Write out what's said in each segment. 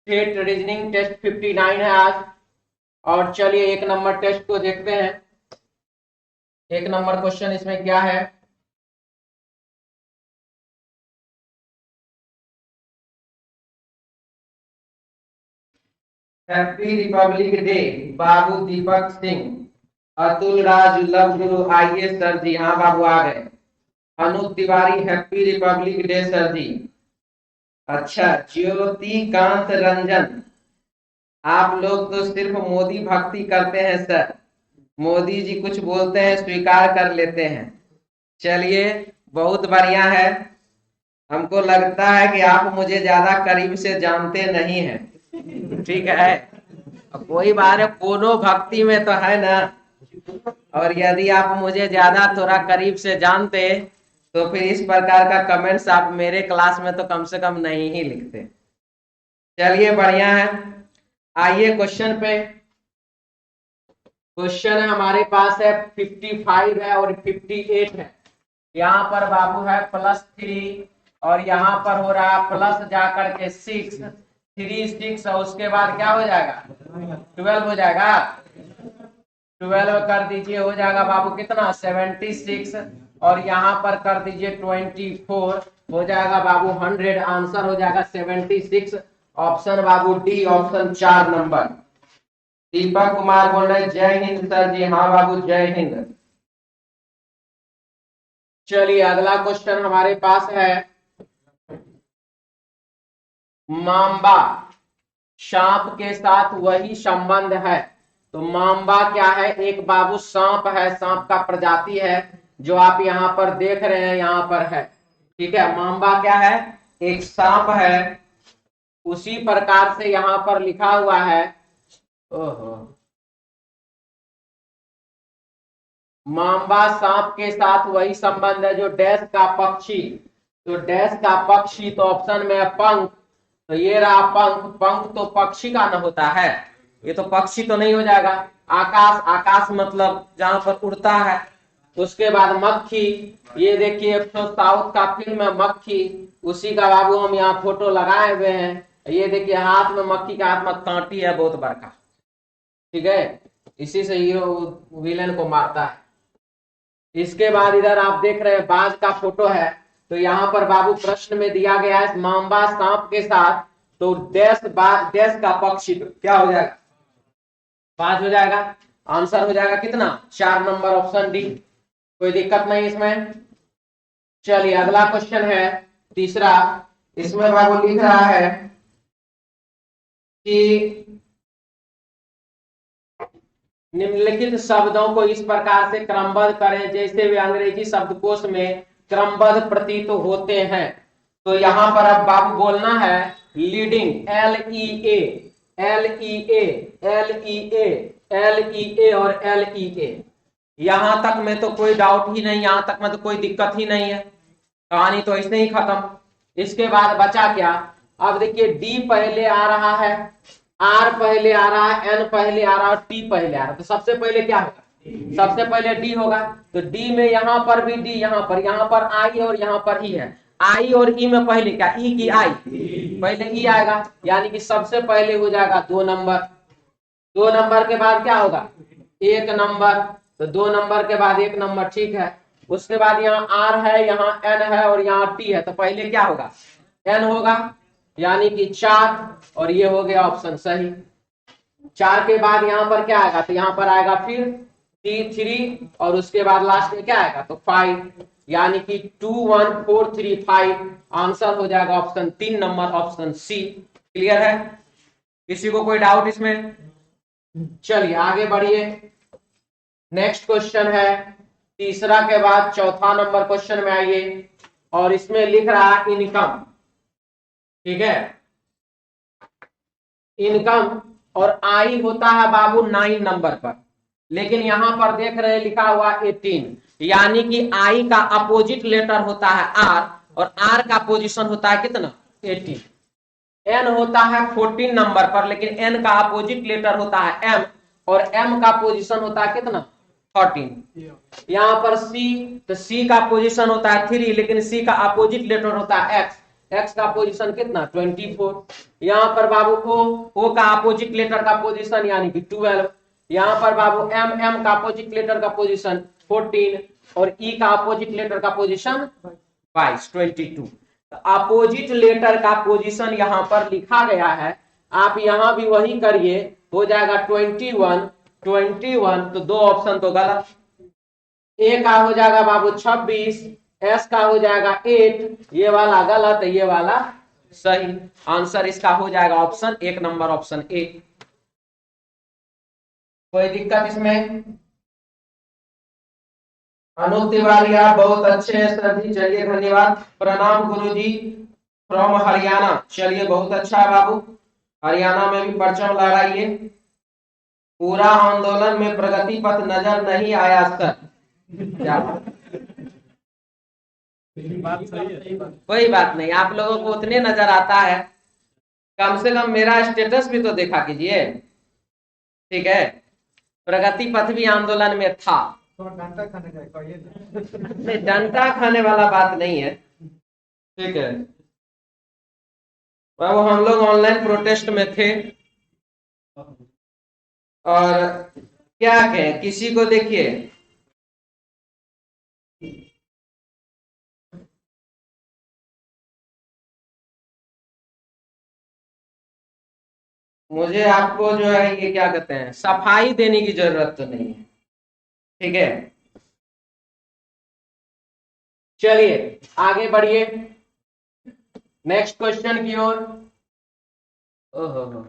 State reasoning test 59 है आज। और चलिए 1 नंबर टेस्ट को देखते हैं। 1 नंबर क्वेश्चन इसमें क्या है। हैप्पी रिपब्लिक डे बाबू दीपक सिंह, अतुल राज लव गुरु। आइए सर जी, हाँ बाबू आ गए। Anup Tiwari happy republic day sir ji. अच्छा, ज्योति कांत रंजन, आप लोग तो सिर्फ मोदी भक्ति करते हैं सर, मोदी जी कुछ बोलते हैं स्वीकार कर लेते हैं। चलिए बहुत बढ़िया है, हमको लगता है कि आप मुझे ज्यादा करीब से जानते नहीं हैं। ठीक है, कोई बात है, कोनो भक्ति में तो है ना। और यदि आप मुझे ज्यादा थोड़ा करीब से जानते तो फिर इस प्रकार का कमेंट्स आप मेरे क्लास में तो कम से कम नहीं ही लिखते। चलिए बढ़िया है, आइए क्वेश्चन पे। क्वेश्चन हमारे पास है 55 है और 58 है। यहाँ पर बाबू है +3 और यहाँ पर हो रहा है प्लस जाकर के 6, 3 6 और उसके बाद क्या हो जाएगा 12 हो जाएगा। 12 कर दीजिए, हो जाएगा बाबू कितना 76 और यहाँ पर कर दीजिए 24, हो जाएगा बाबू 100। आंसर हो जाएगा 76। ऑप्शन बाबू D, option 4 number. Deepak Kumar बोल रहे जय हिंद सर जी। हाँ बाबू जय हिंद। चलिए अगला क्वेश्चन हमारे पास है, मांबा सांप के साथ वही संबंध है। तो मांबा क्या है, एक बाबू सांप है, सांप का प्रजाति है जो आप यहाँ पर देख रहे हैं, यहाँ पर है। ठीक है, मांबा क्या है, एक सांप है। उसी प्रकार से यहाँ पर लिखा हुआ है, ओहो, मांबा सांप के साथ वही संबंध है जो डैश का पक्षी। तो डैश का पक्षी, तो ऑप्शन में है पंख। तो ये रहा पंख, पंख तो पक्षी का न होता है, ये तो पक्षी तो नहीं हो जाएगा। आकाश, आकाश मतलब जहां पर उड़ता है। उसके बाद मक्खी, ये देखिए साउथ का फिल्म है मक्खी, उसी का बाबू हम यहाँ फोटो लगाए हुए हैं। ये देखिए हाथ में मक्खी का हाथ में कांटी है बहुत बड़का। ठीक है, इसी से हीरो विलेन को मारता है। इसके बाद इधर आप देख रहे हैं बाज का फोटो है। तो यहाँ पर बाबू प्रश्न में दिया गया है मांबा सांप के साथ, तो डैश डैश का पक्षी, तो क्या हो जाएगा 5 हो जाएगा। आंसर हो जाएगा कितना 4 नंबर, ऑप्शन डी। कोई दिक्कत नहीं इसमें। चलिए अगला क्वेश्चन है तीसरा। इसमें बाबू लिख रहा है कि निम्नलिखित शब्दों को इस प्रकार से क्रमबद्ध करें जैसे वे अंग्रेजी शब्दकोश में क्रमबद्ध प्रतीत होते हैं। तो यहाँ पर अब बाबू बोलना है leading, LEA, LEA, LEA, LEA और LEA। यहां तक में तो कोई डाउट ही नहीं, यहां तक में तो कोई दिक्कत ही नहीं है, कहानी तो ऐसे ही खत्म। इसके बाद बचा क्या, अब देखिए डी पहले आ रहा है, आर पहले आ रहा है, एन पहले आ रहा है और टी पहले आ रहा है। तो सबसे पहले क्या होगा, सबसे पहले डी होगा। तो डी में यहाँ पर भी डी, यहाँ पर आई और यहाँ पर ई है। आई और ई में पहले क्या, ई की आई, पहले ई आएगा, यानी कि सबसे पहले हो जाएगा 2 नंबर। 2 नंबर के बाद क्या होगा 1 नंबर। तो 2 नंबर के बाद 1 नंबर, ठीक है। उसके बाद यहाँ आर है, यहाँ एन है और यहाँ टी है। तो पहले क्या होगा एन होगा, यानी कि 4, और ये हो गया ऑप्शन सही। 4 के बाद यहाँ पर क्या आएगा, तो यहाँ पर आएगा फिर T3 और उसके बाद लास्ट में क्या आएगा तो 5, यानी कि 2 1 4 3 5। आंसर हो जाएगा option 3 number, option C. Clear है, किसी को कोई डाउट इसमें। चलिए आगे बढ़िए। नेक्स्ट क्वेश्चन है तीसरा के बाद चौथा नंबर क्वेश्चन में आइए, और इसमें लिख रहा है इनकम। ठीक है, इनकम और आई होता है बाबू 9 नंबर पर, लेकिन यहां पर देख रहे हैं लिखा हुआ 18, यानी कि आई का अपोजिट लेटर होता है आर, और आर का पोजीशन होता है कितना 18। एन होता है 14 नंबर पर, लेकिन एन का अपोजिट लेटर होता है एम, और एम का पोजीशन होता है कितना 13। यहाँ पर सी, तो सी का पोजीशन होता है 3, लेकिन सी का अपोजिट लेटर होता है एक्स, एक्स का पोजीशन कितना 24। यहाँ पर बाबू ओ का अपोजिट लेटर का पोजीशन यानी कि 12। यहाँ पर बाबू एम का अपोजिट लेटर का पोजीशन 14 और ई का अपोजिट लेटर का पोजीशन 22। अपोजिट लेटर का पोजीशन यहाँ पर लिखा गया है, आप यहाँ भी वही करिए, हो जाएगा 21 तो दो ऑप्शन तो गलत। ए का हो जाएगा बाबू 26, एस का हो जाएगा 8, ये वाला गलत है, ये वाला सही। आंसर इसका हो जाएगा ऑप्शन 1 नंबर, ऑप्शन ए। कोई दिक्कत इसमें? अनूप तिवारी आप बहुत अच्छे हैं सर जी, चलिए धन्यवाद। प्रणाम गुरुजी फ्रॉम हरियाणा, चलिए बहुत अच्छा है बाबू, हरियाणा में भी परचम लहराइए। पूरा आंदोलन में प्रगति पथ नजर नहीं आया सर, क्या बात सही है। कोई बात नहीं, आप लोगों को उतने नजर आता है, कम से कम मेरा स्टेटस भी तो देखा कीजिए, ठीक है। प्रगति पथ भी आंदोलन में था, डंडा खाने का नहीं, डंडा खाने वाला बात नहीं है, ठीक है। वो हम लोग ऑनलाइन प्रोटेस्ट में थे, और क्या कहें, किसी को देखिए मुझे आपको जो है ये क्या कहते हैं, सफाई देने की जरूरत तो नहीं है, ठीक है। चलिए आगे बढ़िए नेक्स्ट क्वेश्चन की ओर। ओहो,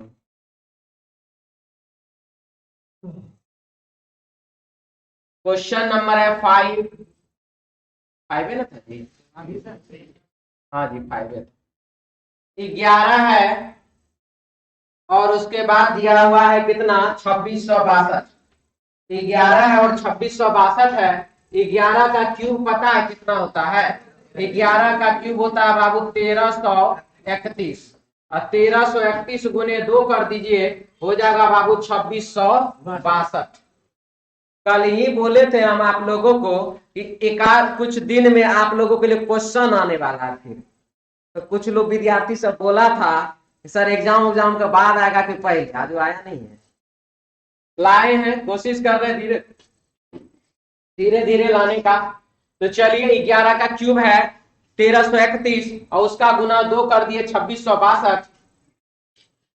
क्वेश्चन नंबर है 5 है ना था जी? हाँ जी 5 है। 11 है और उसके बाद दिया हुआ है कितना 2662। 11 है और 2662 है। 11 का क्यूब पता है कितना होता है? 11 का क्यूब होता है बाबू 1331, और 1331 गुने 2 कर दीजिए, हो जाएगा बाबू 2662। कल ही बोले थे हम आप लोगों को कि एक आध कुछ दिन में आप लोगों के लिए क्वेश्चन आने वाला है। फिर तो कुछ लोग विद्यार्थी सब बोला था कि सर एग्जाम के बाद आएगा कि पहले, आज आया नहीं है। लाए हैं, कोशिश कर रहे हैं धीरे धीरे लाने का। तो चलिए 11 का क्यूब है 1331 और उसका गुना 2 कर दिए 2662।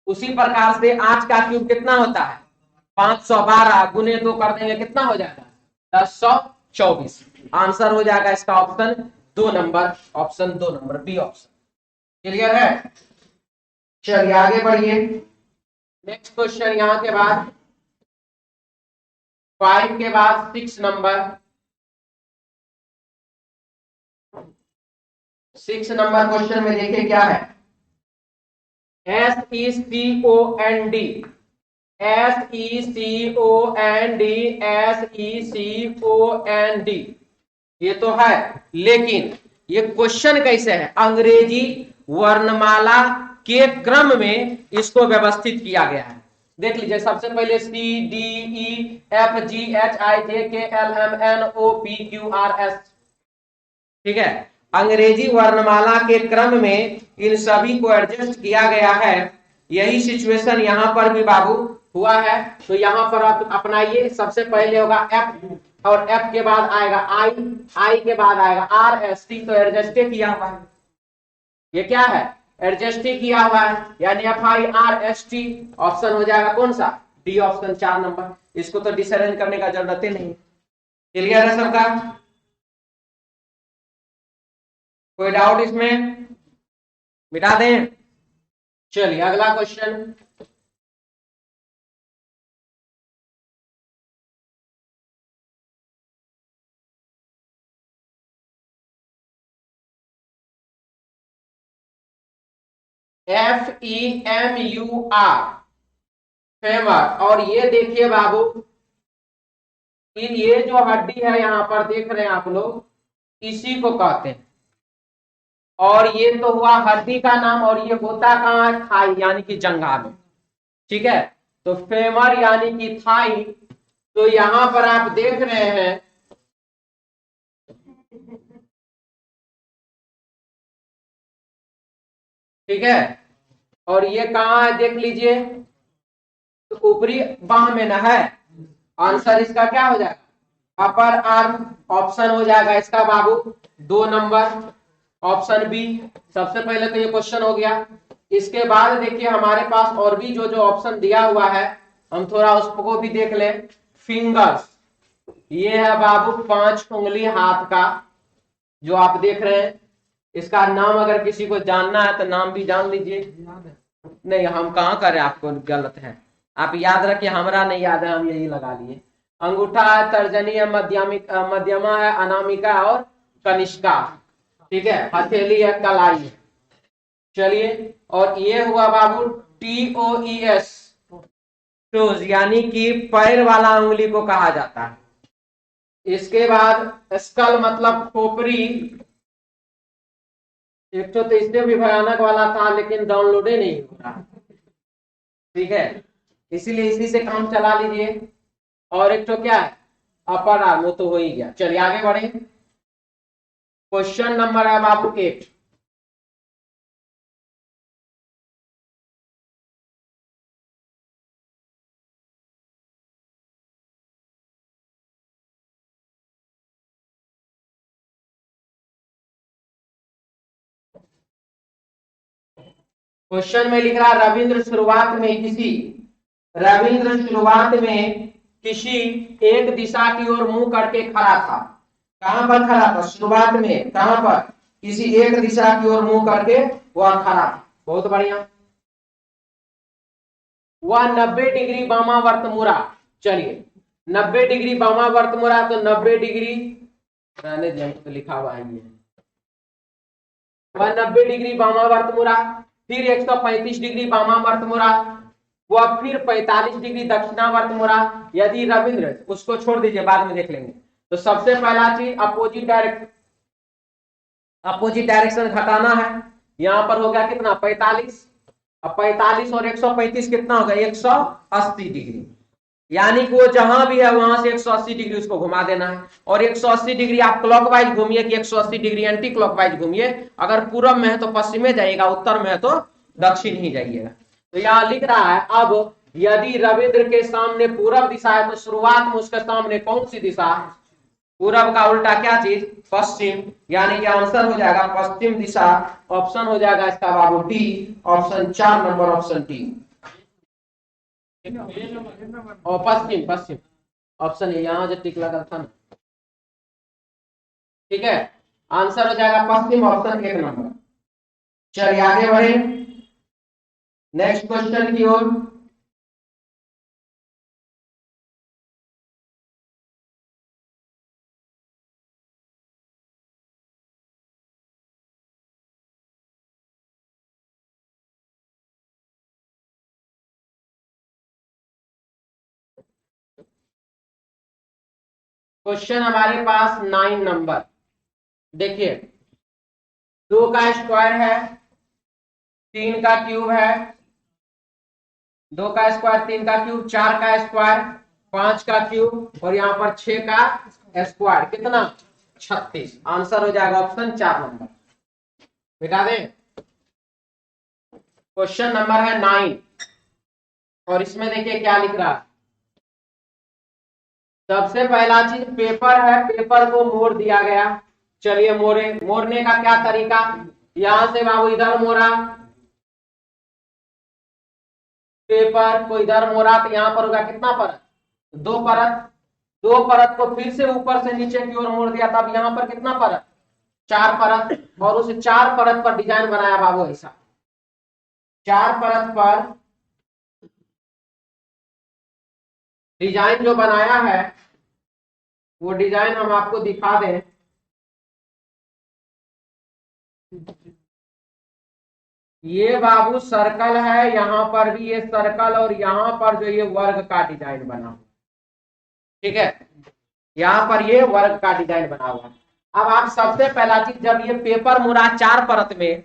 उसी प्रकार से 8 का क्यूब कितना होता है 512 गुने 2 कर देंगे, कितना हो जाएगा 1024। आंसर हो जाएगा इसका option 2 number, option 2 number B option. Clear है? चलिए आगे बढ़िए नेक्स्ट क्वेश्चन। यहां के बाद 5 के बाद 6 नंबर, 6 नंबर क्वेश्चन में देखिए क्या है। SECOND, SECOND ये तो है, लेकिन ये क्वेश्चन कैसे है? अंग्रेजी वर्णमाला के क्रम में इसको व्यवस्थित किया गया है। देख लीजिए, सबसे पहले CDEFGHIJKLMNOPQRS, ठीक है। अंग्रेजी वर्णमाला के क्रम में इन सभी को एडजस्ट किया गया है। यही सिचुएशन यहाँ पर भी बाबू हुआ है। तो यहाँ पर आप अपनाइए, सबसे पहले होगा F और F के बाद आएगा I के बाद आएगा RST, तो एडजस्ट किया हुआ है। ये क्या है? एडजस्ट किया हुआ है, यानी FIRST ऑप्शन हो जाएगा कौन सा? D option 4 number. इसको तो डिसअरेंज करने का जरूरत ही नहीं। क्लियर है सबका? कोई डाउट इसमें? मिटा दें। चलिए अगला क्वेश्चन। FEMUR, femur. और ये देखिए बाबू, इन ये जो हड्डी है यहाँ पर देख रहे हैं आप लोग, इसी को कहते हैं। और ये तो हुआ हड्डी का नाम, और ये होता कहाँ है? थाई यानी कि जंघा में, ठीक है। तो फेमर यानी कि थाई। तो यहां पर आप देख रहे हैं ठीक है। और ये कहाँ है देख लीजिए, तो ऊपरी बाह में ना है। आंसर इसका क्या हो जाएगा, अपर आर्म ऑप्शन हो जाएगा इसका बाबू 2 नंबर, ऑप्शन बी। सबसे पहले तो ये क्वेश्चन हो गया। इसके बाद देखिए हमारे पास और भी जो जो ऑप्शन दिया हुआ है, हम थोड़ा उसको भी देख लें। फिंगर्स, ये है बाबू 5 उंगली हाथ का जो आप देख रहे हैं। इसका नाम अगर किसी को जानना है तो नाम भी जान लीजिए। नहीं, हम कहाँ करें, आपको गलत है, आप याद रखिए, हमारा नहीं याद है, हम यही लगा लिए। अंगूठा है, तर्जनी है, मध्यमा है, अनामिका और कनिष्का। ठीक है, हथेली है, कलाई है। चलिए, और ये हुआ बाबू TOES, टोज, यानी कि पैर वाला उंगली को कहा जाता है। इसके बाद स्कल मतलब खोपड़ी, एक तो इससे भी भयानक वाला था लेकिन डाउनलोड ही नहीं हो रहा। ठीक है, इसीलिए इसी से काम चला लीजिए। और एक तो क्या है, अपर आर्म, वो तो हो ही गया। चलिए आगे बढ़े। क्वेश्चन नंबर है बाबू 8। क्वेश्चन में लिख रहा, रविंद्र शुरुआत में किसी एक दिशा की ओर मुंह करके खड़ा था। कहां पर खड़ा था, शुरुआत में कहां पर, किसी एक दिशा की ओर मुंह करके वह खड़ा था। बहुत बढ़िया। वह 90 डिग्री वामावर्त मुड़ा। चलिए, 90 डिग्री वामावर्त मुड़ा, तो 90 डिग्री रहने दिया, तो लिखा हुआ है ये। वह 90 डिग्री वामावर्त मुड़ा, फिर 135 डिग्री वामावर्त मुड़ा, वह फिर 45 डिग्री दक्षिणावर्त मुड़ा। यदि रविंद्र, उसको छोड़ दीजिए, बाद में देख लेंगे। तो सबसे पहला चीज अपोजिट डायरेक्शन घटाना है। यहां पर हो गया कितना, 45। अब 45 और 135 कितना होगा, 180 डिग्री। यानी कि वो जहां भी है वहां से 180 डिग्री उसको घुमा देना है। और 180 डिग्री आप क्लॉकवाइज घूमिए कि 180 डिग्री एंटी क्लॉकवाइज घूमिए। अगर पूरब में है तो पश्चिम में जाइएगा, उत्तर में है तो दक्षिण ही जाइएगा। तो यहाँ लिख रहा है, अब यदि रविंद्र के सामने पूरब दिशा है तो शुरुआत में उसके सामने कौन सी दिशा, पूरब का उल्टा क्या चीज, पश्चिम। यानी कि आंसर हो जाएगा पश्चिम दिशा। ऑप्शन हो जाएगा इसका बाबू डी, ऑप्शन 4 नंबर, ऑप्शन डी। और पश्चिम ऑप्शन है, यहां जो टिक लगा था ना। ठीक है, आंसर हो जाएगा पश्चिम, ऑप्शन 1 नंबर। चलिए आगे बढ़े नेक्स्ट क्वेश्चन की ओर। क्वेश्चन हमारे पास 9 नंबर। देखिए, 2 का स्क्वायर है, 3 का क्यूब है, 2 का स्क्वायर, 3 का क्यूब, 4 का स्क्वायर, 5 का क्यूब, और यहाँ पर 6 का स्क्वायर, कितना, 36। आंसर हो जाएगा ऑप्शन 4 नंबर। मिटा दें। क्वेश्चन नंबर है 9, और इसमें देखिए क्या लिख रहा है। सबसे पहला चीज पेपर है, पेपर को मोड़ दिया गया। चलिए मोड़ने का क्या तरीका, यहां से बाबू इधर मोड़ा, पेपर को इधर मोड़ा, तो यहां पर होगा कितना परत, 2 परत। 2 परत को फिर से ऊपर से नीचे की ओर मोड़ दिया, तब यहां पर कितना परत, 4 परत। और उस 4 परत पर डिजाइन बनाया बाबू ऐसा। 4 परत पर डिजाइन जो बनाया है, वो डिजाइन हम आपको दिखा दें। ये बाबू सर्कल है, यहां पर भी ये सर्कल, और यहां पर जो ये वर्ग का डिजाइन बना, ठीक है, यहां पर ये वर्ग का डिजाइन बना हुआ। अब आप सबसे पहला चीज, जब ये पेपर मुड़ा 4 परत में,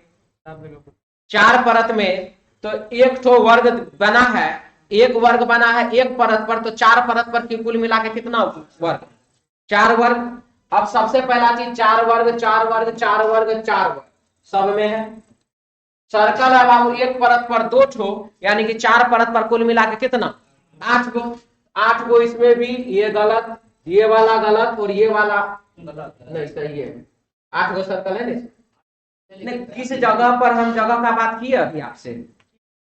4 परत में, तो एक तो वर्ग बना है, एक वर्ग बना है एक परत पर, तो 4 परत पर कुल मिला के कितना वर्ग, 4 वर्ग। अब सबसे पहला चीज 4 वर्ग 4 वर्ग 4 वर्ग 4 वर्ग सब में है। सर्कल है बाबू एक परत पर 2 ठो, यानी कि 4 परत पर कुल मिला के कितना 8 गो। 8 गो इसमें भी ये गलत, ये वाला गलत और ये वाला गलत नहीं, सही है। 8 गो सर्कल है नहीं, किस जगह पर हम जगह का बात किए अभी आपसे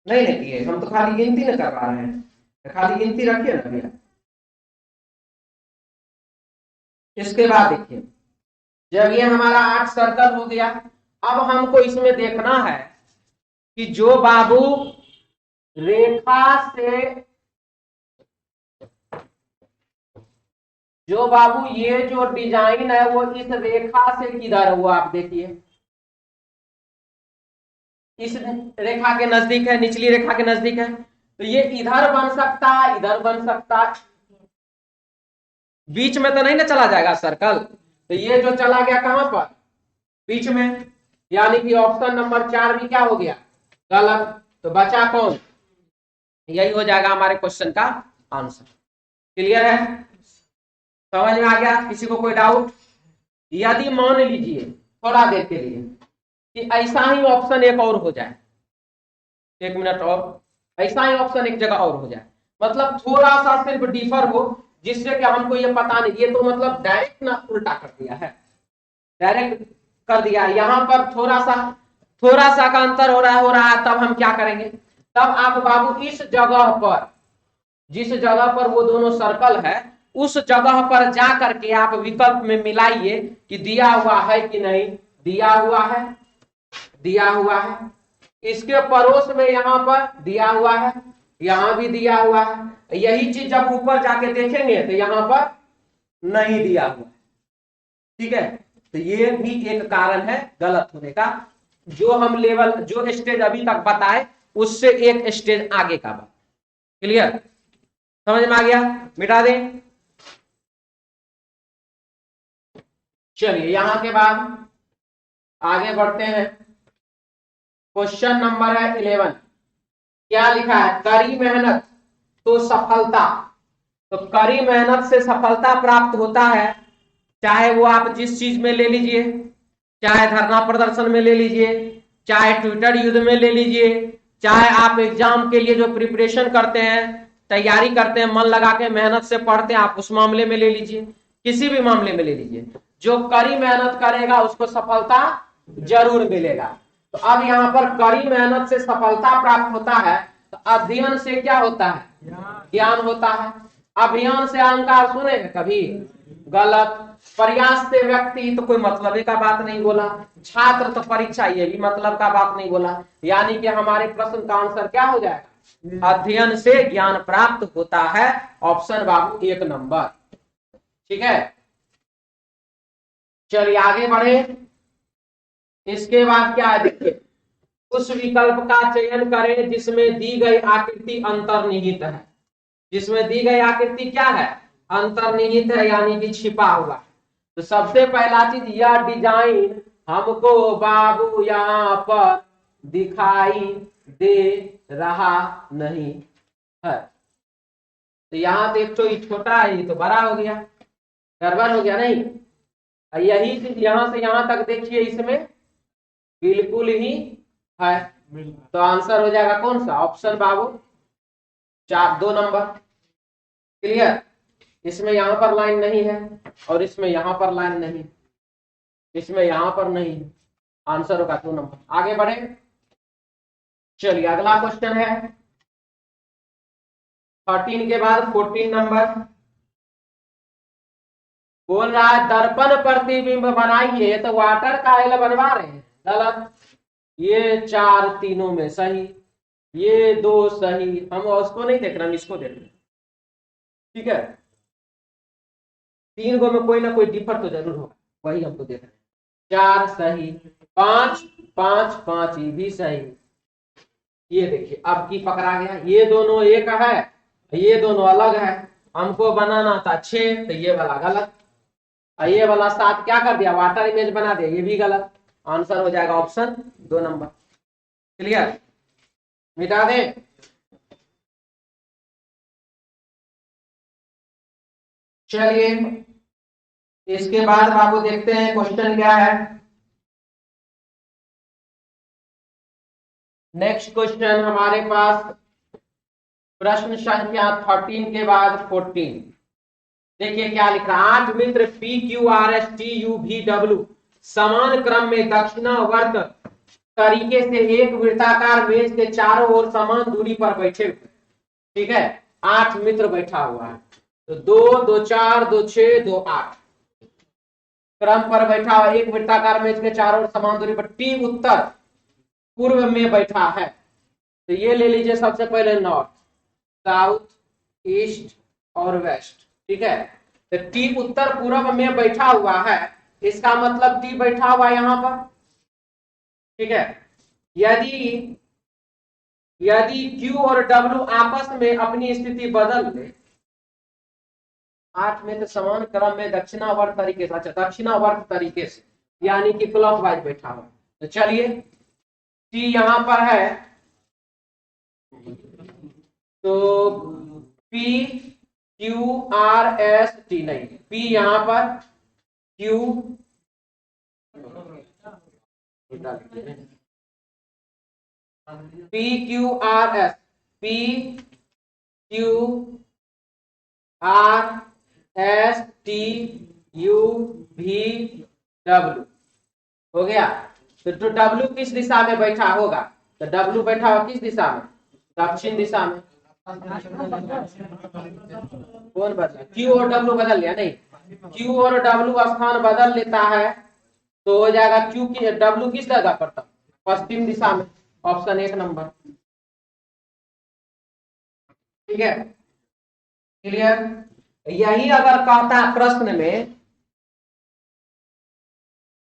नहीं किए, हम तो खाली गिनती न कर रहे हैं, खाली गिनती रखिए ना भैया। इसके बाद देखिए जब ये हमारा 8 सर्कल हो गया, अब हमको इसमें देखना है कि जो बाबू रेखा से, जो बाबू ये जो डिजाइन है वो इस रेखा से किधर हुआ, आप देखिए इस रेखा के नजदीक है, निचली रेखा के नजदीक है, तो ये इधर बन सकता है, इधर बन सकता है, बीच में तो नहीं ना चला जाएगा सर्कल, तो ये जो चला गया कहां पर, बीच में, यानी कि ऑप्शन नंबर 4 भी क्या हो गया गलत। तो बचा कौन, यही हो जाएगा हमारे क्वेश्चन का आंसर। क्लियर है, समझ में आ गया, किसी को कोई डाउट? यदि मान लीजिए थोड़ा देर के लिए कि ऐसा ही ऑप्शन एक और हो जाए, 1 मिनट और, ऐसा ही ऑप्शन एक जगह और हो जाए, मतलब थोड़ा सा सिर्फ डिफर हो, जिससे कि हमको ये पता नहीं, ये तो मतलब डायरेक्ट ना उल्टा कर दिया है, डायरेक्ट कर दिया, यहां पर थोड़ा सा का अंतर हो रहा है, तब हम क्या करेंगे, तब आप बाबू इस जगह पर, जिस जगह पर वो दोनों सर्कल है, उस जगह पर जा करके आप विकल्प में मिलाइए कि दिया हुआ है कि नहीं, दिया हुआ है, दिया हुआ है, इसके पड़ोस में यहां पर दिया हुआ है, यहां भी दिया हुआ है, यही चीज जब ऊपर जाके देखेंगे तो यहां पर नहीं दिया हुआ, ठीक है, तो ये भी एक कारण है गलत होने का, जो हम लेवल, जो स्टेज अभी तक बताए उससे एक स्टेज आगे का बात। क्लियर, समझ में आ गया, मिटा दें। चलिए यहां के बाद आगे बढ़ते हैं, क्वेश्चन नंबर है 11, क्या लिखा है, कड़ी मेहनत तो सफलता, तो कड़ी मेहनत से सफलता प्राप्त होता है, चाहे वो आप जिस चीज में ले लीजिए, चाहे धरना प्रदर्शन में ले लीजिए, चाहे ट्विटर युद्ध में ले लीजिए, चाहे आप एग्जाम के लिए जो प्रिपरेशन करते हैं, तैयारी करते हैं, मन लगा के मेहनत से पढ़ते हैं, आप उस मामले में ले लीजिए, किसी भी मामले में ले लीजिए, जो कड़ी मेहनत करेगा उसको सफलता जरूर मिलेगा। तो अब यहाँ पर कड़ी मेहनत से सफलता प्राप्त होता है, तो अध्ययन से क्या होता है, ज्ञान होता है। अभियान से अहंकार सुने कभी, गलत। प्रयास से व्यक्ति, तो कोई मतलब का बात नहीं बोला। छात्र तो परीक्षा, ये भी मतलब का बात नहीं बोला, यानी कि हमारे प्रश्न का आंसर क्या हो जाएगा, अध्ययन से ज्ञान प्राप्त होता है, ऑप्शन बाबू 1 नंबर, ठीक है। चलिए आगे बढ़े, इसके बाद क्या है देखिए, उस विकल्प का चयन करें जिसमें दी गई आकृति अंतर्निहित है, जिसमें दी गई आकृति क्या है, अंतर्निहित है, यानी कि छिपा हुआ। तो सबसे पहला चीज, यह डिजाइन हमको बाबू यहाँ पर दिखाई दे रहा नहीं है, तो यहाँ देख तो ये छोटा है, ये तो बड़ा हो गया, गड़बड़ हो गया नहीं। यही चीज यहां से यहां तक देखिए, इसमें बिल्कुल ही है, तो आंसर हो जाएगा कौन सा, ऑप्शन बाबू 2 नंबर। क्लियर, इसमें यहां पर लाइन नहीं है और इसमें यहां पर लाइन नहीं, इसमें यहां पर नहीं, आंसर होगा 2 नंबर। आगे बढ़े, चलिए अगला क्वेश्चन है 13 के बाद 14 नंबर, बोल रहा है दर्पण प्रतिबिंब बनाइए, तो वाटर का एल बनवा रहे हैं, गलत। ये 4 तीनों में सही, ये 2 सही, हम उसको नहीं देख रहे, हम इसको देख रहे हैं, ठीक है। 3 गो में कोई ना कोई डिफर तो जरूर होगा, वही हमको देख रहे हैं। 4 सही, 5 5 5 ये भी सही, ये देखिए अब की पकड़ा गया, ये दोनों एक है, ये दोनों अलग है, हमको बनाना था 6, तो ये वाला गलत, ये वाला 7 क्या कर दिया, वाटर इमेज बना दिया, ये भी गलत, आंसर हो जाएगा ऑप्शन 2 नंबर। क्लियर, मिटा दें। चलिए इसके बाद बाबू देखते हैं क्वेश्चन क्या है, नेक्स्ट क्वेश्चन हमारे पास प्रश्न संख्या 13 के बाद 14। देखिए क्या लिखा, 8 मित्र P Q R S T U V W समान क्रम में दक्षिणावर्त तरीके से एक वृत्ताकार मेज के चारों ओर समान दूरी पर बैठे हुए। ठीक है, 8 मित्र बैठा हुआ है, तो 2 2 4 2 6 2 8 क्रम पर बैठा हुआ, एक वृत्ताकार मेज के चारों ओर समान दूरी पर। टी उत्तर पूर्व में बैठा है, तो ये ले लीजिए सबसे पहले नॉर्थ, साउथ, ईस्ट और वेस्ट। ठीक है, तो टी उत्तर पूर्व में बैठा हुआ है, इसका मतलब टी बैठा हुआ यहां पर। ठीक है, यदि क्यू और डब्ल्यू आपस में अपनी स्थिति बदल ले, 8 में तो समान क्रम में दक्षिणावर्त तरीके से, अच्छा दक्षिणावर्त तरीके से यानी कि क्लॉकवाइज बैठा हुआ। तो चलिए टी यहां पर है, तो P Q R S T नहीं, पी यहां पर, Q P Q R S, P Q R S T U V W हो गया। तो डब्ल्यू किस दिशा में बैठा होगा, तो डब्ल्यू बैठा होगा किस दिशा में, दक्षिण दिशा में। कौन बदला, क्यू और डब्ल्यू बदल लिया, नहीं, क्यू और डब्ल्यू स्थान बदल लेता है तो हो जाएगा क्यू की डब्ल्यू किस जगह पर था, पश्चिम दिशा में, ऑप्शन 1 नंबर। ठीक है, क्लियर। यही अगर कहता है प्रश्न में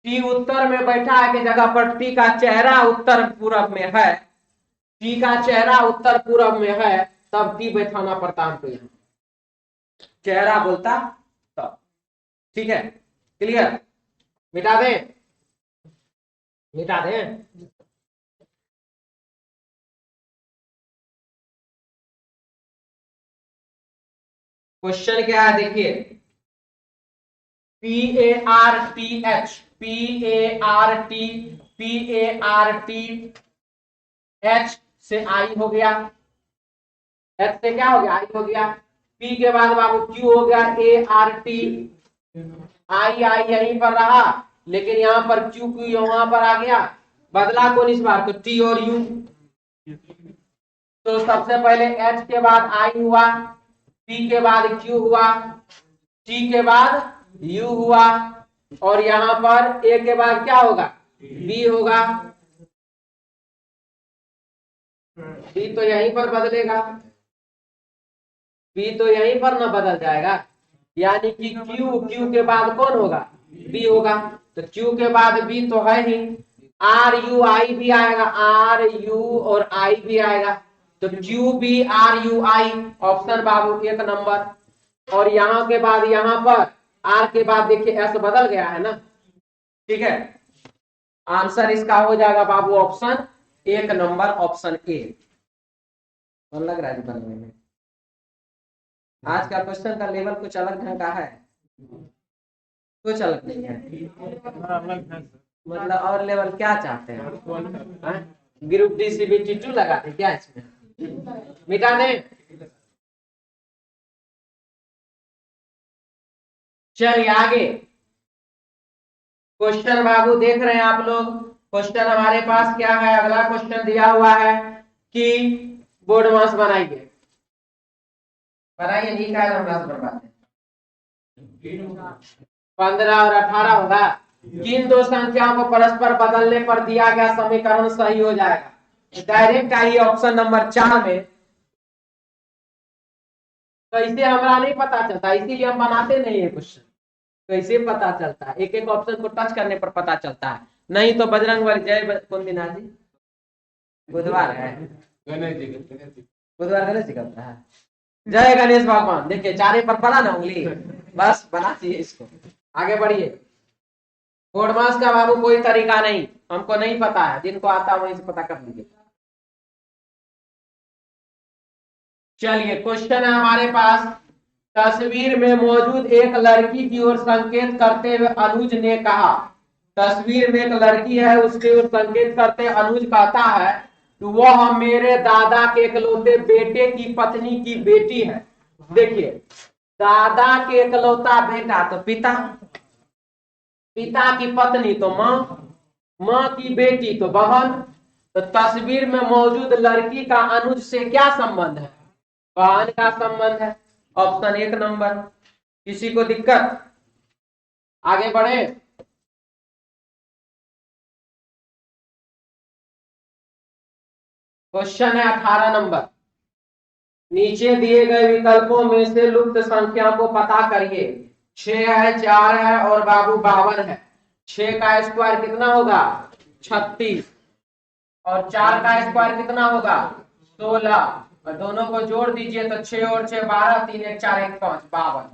टी उत्तर में बैठा है की जगह पर टी का चेहरा उत्तर पूर्व में है, टी का चेहरा उत्तर पूर्व में है, तब टी बैठाना पड़ता हमको, यहाँ चेहरा बोलता तब। ठीक है, क्लियर। मिटा दें, मिटा दें। क्वेश्चन क्या है देखिए, P A R T H, P A R T, P A R T H से आई हो गया, एच से क्या हो गया, आई हो गया। पी के बाद बाबू क्यू हो गया, ए आर टी, आई आई यहीं पर रहा, लेकिन यहाँ पर क्यू क्यू वहां पर आ गया, बदला कौन इस बार, तो टी और यू। तो सबसे पहले एच के बाद आई हुआ, पी के बाद क्यू हुआ, टी के बाद यू हुआ, और यहां पर ए के बाद क्या होगा, बी होगा। बी तो यहीं पर बदलेगा, बी तो यहीं पर ना बदल जाएगा, यानी कि क्यू के बाद कौन होगा, बी होगा। तो क्यू के बाद बी तो है ही, आर यू आई भी आएगा, आर यू और आई भी आएगा, तो Q B R U I, option बाबू 1 नंबर। और यहां के बाद यहां पर आर के बाद देखिए एस बदल गया है ना। ठीक है, आंसर इसका हो जाएगा बाबू ऑप्शन 1 नंबर, ऑप्शन ए। कौन लग रहा है बनने में, आज का क्वेश्चन का लेवल कुछ अलग ढंग का है, कुछ अलग नहीं है, मतलब और लेवल क्या चाहते हैं, group D C B T 2 लगा दे क्या इसमें, मिटा दे। चलिए आगे क्वेश्चन बाबू देख रहे हैं आप लोग। क्वेश्चन हमारे पास क्या है, अगला क्वेश्चन दिया हुआ है कि बोर्ड मास बनाइए, बनाइए, नहीं का हम बनवाते 15 और 18 होगा। किन दो संख्याओं को परस्पर बदलने पर दिया गया समीकरण सही हो जाएगा, डायरेक्ट आइए ऑप्शन नंबर 4 में। कैसे हमारा नहीं पता चलता, इसीलिए हम बनाते नहीं है क्वेश्चन, कैसे पता चलता है, एक एक ऑप्शन को टच करने पर पता चलता है, नहीं तो बजरंग बली जय कौन दिन आज बुधवार है, बुधवार गणेश जी करता है, जय गणेश भगवान। देखिए चारे पर पड़ा ना उंगली, बस बना चाहिए इसको। आगे बढ़िए, बोर्ड मास का बाबू कोई तरीका नहीं, हमको नहीं पता है, जिनको आता है वहीं से पता कर लीजिए। चलिए क्वेश्चन है हमारे पास, तस्वीर में मौजूद एक लड़की की ओर संकेत करते हुए अनुज ने कहा, तस्वीर में एक लड़की है, उसकी ओर संकेत करते अनुज कहता है वह मेरे दादा के इकलौते बेटे की पत्नी की बेटी है। देखिए, दादा के इकलौता बेटा तो पिता, पिता की पत्नी तो माँ, माँ की बेटी तो बहन। तो तस्वीर में मौजूद लड़की का अनुज से क्या संबंध है? बहन का संबंध है। Option 1 number. किसी को दिक्कत? आगे बढ़े। क्वेश्चन है 18 नंबर। नीचे दिए गए विकल्पों में से लुप्त संख्या को पता करिए। 6 है, 4 है और बाबू 52 है। 6 का स्क्वायर कितना होगा? 36। और 4 का स्क्वायर कितना होगा? 16। और दोनों को जोड़ दीजिए तो 6 और 6 12, 3 1 4 1 5 52।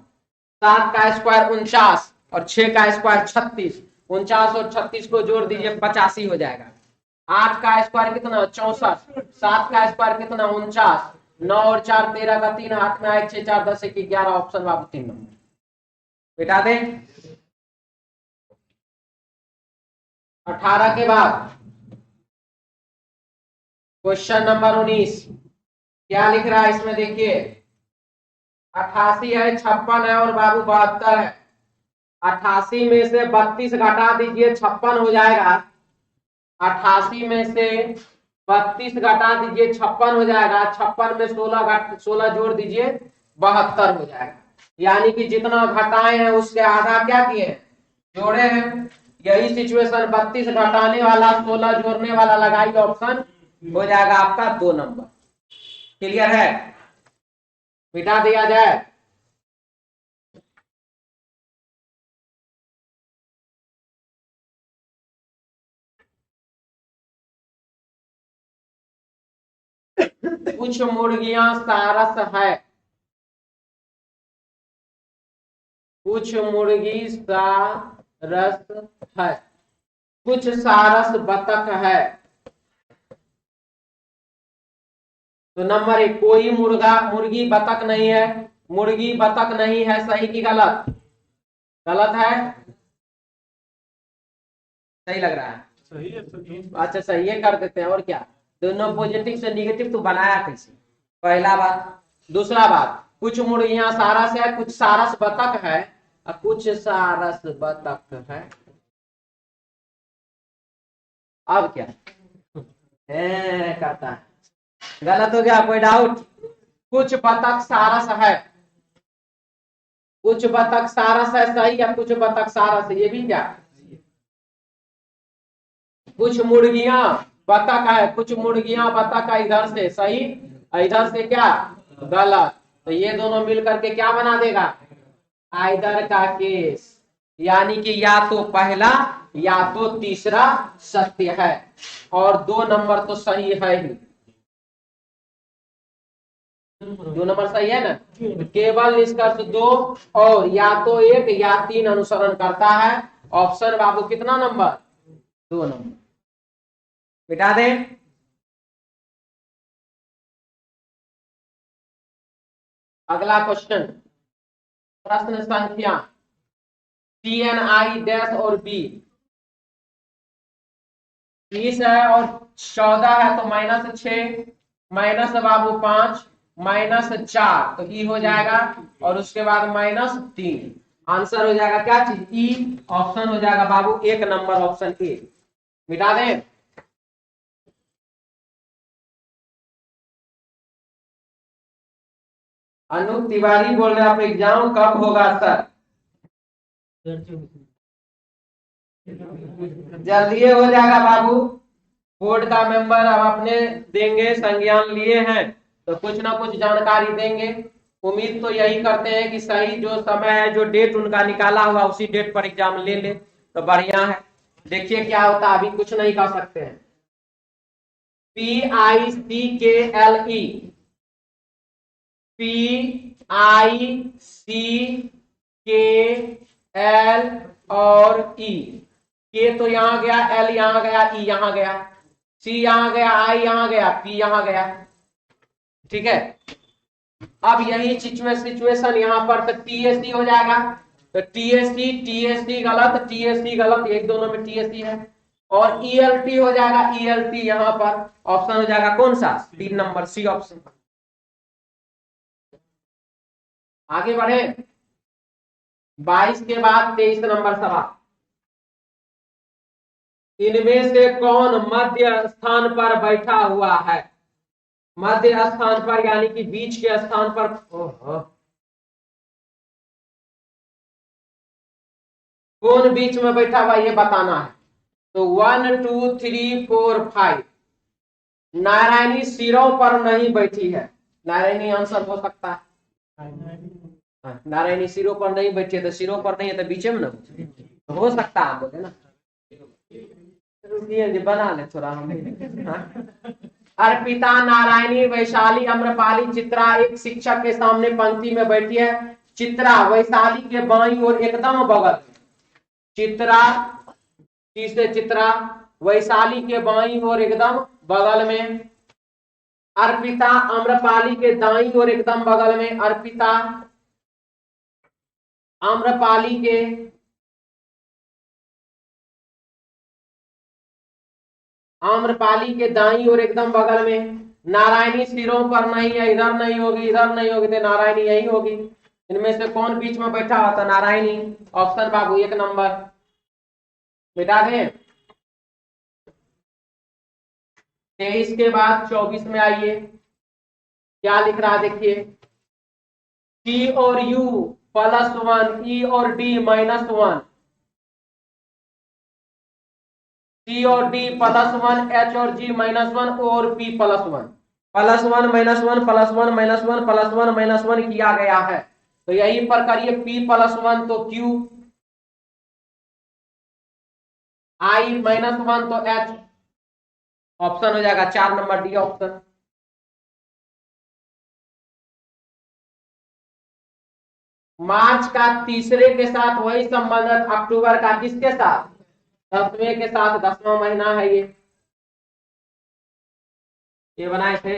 7 का स्क्वायर 49 और 6 का स्क्वायर 36। 49 और 36 को जोड़ दीजिए 85 हो जाएगा। 8 का स्क्वायर कितना? 64। 7 का स्क्वायर कितना? 49। 9 और 4 13 का 3 हाथ में आए 6 4 10 1 11। ऑप्शन बाबू 3 नंबर। बेटा दे 18 के बाद क्वेश्चन नंबर 19। क्या लिख रहा है इसमें? देखिए, 88 है, 56 है और बाबू 72 है। 88 में से 32 घटा दीजिए 56 हो जाएगा। 88 में से 32 घटा दीजिए 56 हो जाएगा। 56 में 16 जोड़ दीजिए 72 हो जाएगा। यानी कि जितना घटाए हैं उसके आधा क्या किए हैं? जोड़े हैं। यही सिचुएशन 32 घटाने वाला 16 जोड़ने वाला लगाइए, ऑप्शन हो जाएगा आपका 2 नंबर। क्लियर है? मिटा दिया जाए। कुछ मुर्गियां सारस है, कुछ मुर्गी सारस है, कुछ सारस बतख है। तो नंबर 1, कोई मुर्गी बतख नहीं है। मुर्गी बतख नहीं है, सही की गलत? गलत है। सही लग रहा है? सही है। अच्छा, सही है, कर देते हैं। और क्या? दोनों पॉजिटिव से निगेटिव तो बनाया कैसे? पहला बात। दूसरा बात, कुछ मुर्गियां सारस है, कुछ सारस बतख है और कुछ सारस बतख है। अब क्या करता है? गलत हो गया? कोई डाउट? कुछ बतख सारस है, कुछ बतख सारस है, सही है। कुछ बतख सारस है, ये भी क्या? कुछ मुर्गियां बतख है, कुछ मुर्गियां बतख है, इधर से सही, इधर से क्या? गलत। तो ये दोनों मिलकर के क्या बना देगा? आइदर का केस। यानी कि या तो पहला या तो तीसरा सत्य है और 2 नंबर तो सही है ही। 2 नंबर सही है ना? केवल निष्कर्ष 2 और या तो 1 या 3 अनुसरण करता है। ऑप्शन बाबू कितना नंबर? 2 नंबर। बिठा दे। अगला क्वेश्चन, प्रश्न संख्या CNI डैश और बी। 30 है और 14 है तो -6, माइनस बाबू 5, -4 तो ई हो जाएगा और उसके बाद -3। आंसर हो जाएगा क्या चीज? ई। ऑप्शन हो जाएगा बाबू 1 नंबर, ऑप्शन ए। मिटा दें। अनूप तिवारी बोल रहे हैं, आप एग्जाम कब होगा सर? जल्दी हो जाएगा बाबू। बोर्ड का मेंबर अब अपने देंगे, संज्ञान लिए हैं तो कुछ ना कुछ जानकारी देंगे। उम्मीद तो यही करते हैं कि सही जो समय है, जो डेट उनका निकाला हुआ उसी डेट पर एग्जाम ले ले तो बढ़िया है। देखिए क्या होता है, अभी कुछ नहीं कर सकते हैं। PICKLE, PICKL और E। के तो यहाँ गया, L यहाँ गया, E यहाँ गया, C यहाँ गया, I यहाँ गया, P यहाँ गया। ठीक है। अब यही सिचुएशन यहाँ पर तो TSC हो जाएगा। तो TSC गलत, TSC गलत, एक दोनों में TSC है। और ईएलटी हो जाएगा, ईएलटी यहां पर ऑप्शन हो जाएगा कौन सा, 3 नंबर सी ऑप्शन। आगे बढ़े, 22 के बाद 23 नंबर सवाल। इनमें से कौन मध्य स्थान पर बैठा हुआ है, मध्य स्थान पर यानी कि बीच के स्थान पर। कौन बीच में बैठा हुआ ये बताना है। तो 1 2 3 4 5 नारायणी सिरों पर नहीं बैठी है, नारायणी आंसर हो सकता है। नारायणी सिरों पर नहीं बैठी है, तो सिरों पर नहीं है तो बीचे में ना हो सकता है, बोले ना। रुकिए जी, बना ले थोड़ा हम। अर्पिता, नारायणी, वैशाली, अम्रपाली, चित्रा एक शिक्षक के सामने पंक्ति में बैठी है। चित्रा वैशाली के बाईं ओर एकदम बगल, चित्रा तीसरे चित्रा वैशाली के बाईं ओर एकदम बगल में, अर्पिता आम्रपाली के दाईं ओर एकदम बगल में, अर्पिता आम्रपाली के दाईं ओर एकदम बगल में, नारायणी सिरों पर नहीं है, इधर नहीं होगी, इधर नहीं होगी, तो नारायणी यही होगी। इनमें से कौन बीच में बैठा होता, नारायणी ऑप्शन बाबू 1 नंबर। मिटा दें। 23 के बाद 24 में आइए, क्या लिख रहा है देखिए। टी और यू +1, ई और डी -1, सी और डी +1, एच और जी -1 और पी +1, +1 -1 +1 -1 +1 -1 किया गया है। तो यहीं पर करिए p +1 तो q, i -1 तो h, ऑप्शन हो जाएगा 4 नंबर डी ऑप्शन। मार्च का तीसरे के साथ वही संबंधित अक्टूबर का किसके साथ, 10वें के साथ, 10वां महीना है ये बनाए थे।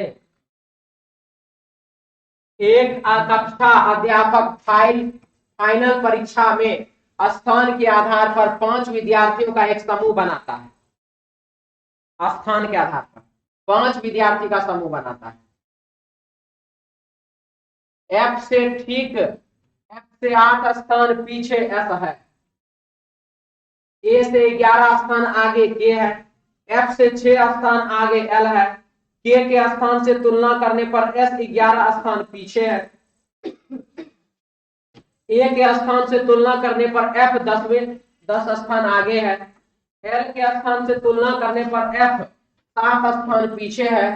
एक कक्षा अध्यापक फाइनल परीक्षा में स्थान के आधार पर 5 विद्यार्थियों का एक समूह बनाता है, स्थान के आधार पर 5 विद्यार्थी का समूह बनाता है। एफ से 8 स्थान पीछे एस है, ए से 11 स्थान आगे के है, एफ से 6 स्थान आगे एल है, के स्थान से तुलना करने पर एस 11 स्थान पीछे है, ए के स्थान से तुलना करने पर एफ 10 स्थान आगे है, एल के स्थान से तुलना करने पर एफ 7 स्थान पीछे है,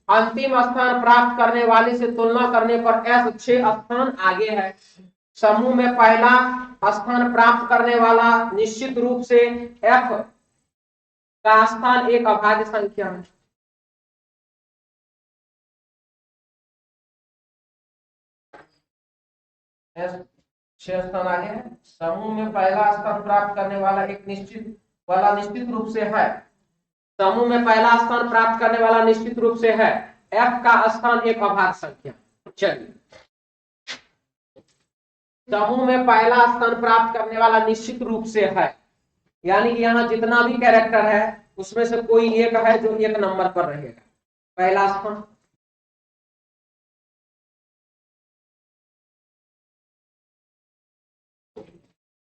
अंतिम स्थान प्राप्त करने वाले से तुलना करने पर एस 6 स्थान आगे है। समूह में पहला स्थान प्राप्त करने वाला निश्चित रूप से एफ का स्थान एक अभाज्य संख्या है। एस 6 स्थान आगे है, समूह में पहला स्थान प्राप्त करने वाला एक निश्चित रूप से है, समूह में पहला स्थान प्राप्त करने वाला निश्चित रूप से है, एफ का स्थान एक अभाज्य संख्या। चलिए, समूह में पहला स्थान प्राप्त करने वाला निश्चित रूप से है, यानी कि यहां जितना भी कैरेक्टर है उसमें से कोई एक है जो 1 नंबर पर रहेगा, पहला स्थान।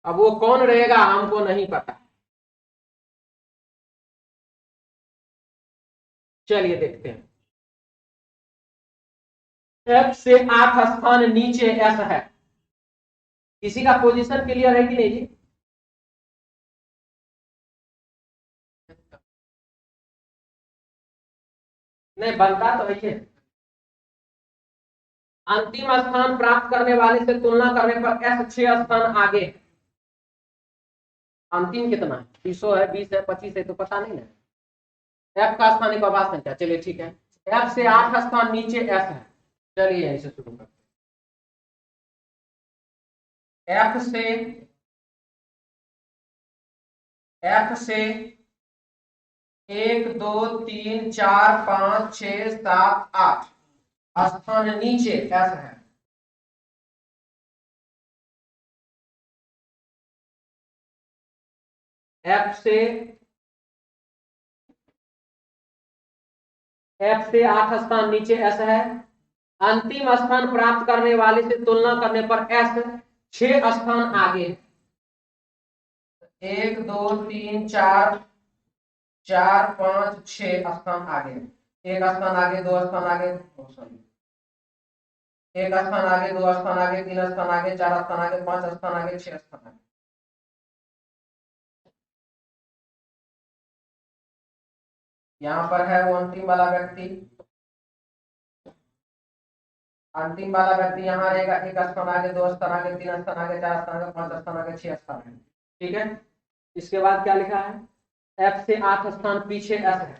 अब वो कौन रहेगा हमको नहीं पता, चलिए देखते हैं। एफ से 8 स्थान नीचे एस है, किसी का पोजीशन क्लियर है कि नहीं जी? नहीं बनता तो है। अंतिम स्थान प्राप्त करने वाले से तुलना करने पर एस 6 स्थान आगे है। अंतिम कितना है, 30 है, 20 है, 25 है, तो पता नहीं ना। एफ का स्थान एक अभाज्य संख्या, चलिए ठीक है। एफ से 8 स्थान नीचे एस है, चलिए यहीं से शुरू करते हैं। एफ से 1 2 3 4 5 6 7 8 स्थान नीचे एस है। एफ से F से 8 स्थान नीचे S है। अंतिम स्थान प्राप्त करने वाले से तुलना करने पर S 6 स्थान आगे है। 1 2 3 4 4 5 6 स्थान आगे, एक स्थान आगे, 2 स्थान आगे, एक स्थान आगे, 2 स्थान आगे, 3 स्थान आगे, 4 स्थान आगे, 5 स्थान आगे, 6 स्थान आगे। यहां पर है वो अंतिम वाला व्यक्ति, अंतिम वाला व्यक्ति यहाँ रहेगा, एक स्थान आगे, 2 स्थान आगे, 3 स्थान आगे, 4 स्थान आगे, 5 स्थान आगे, 6 स्थान आगे। ठीक है, इसके बाद क्या लिखा है? F से 8 स्थान पीछे S है।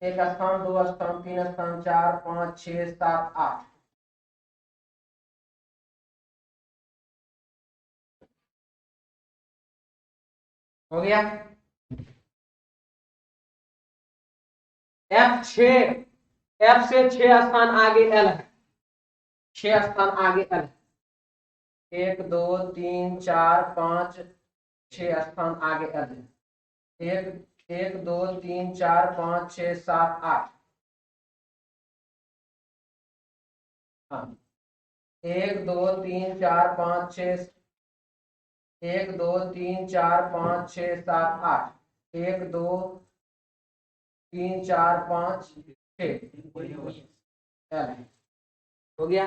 एक स्थान, 2 स्थान, 3 स्थान, 4 5 6 7 8। हो गया। F से 6 स्थान आगे L है, 6 स्थान आगे L है। 1 2 3 4 5 6 स्थान आगे L है। 1 2 3 4 5 6 7 8। हाँ, 1 2 3 4 5 6, 1 2 3 4 5 6 7 8, 1 2 3 4 5 6 L है। हो गया।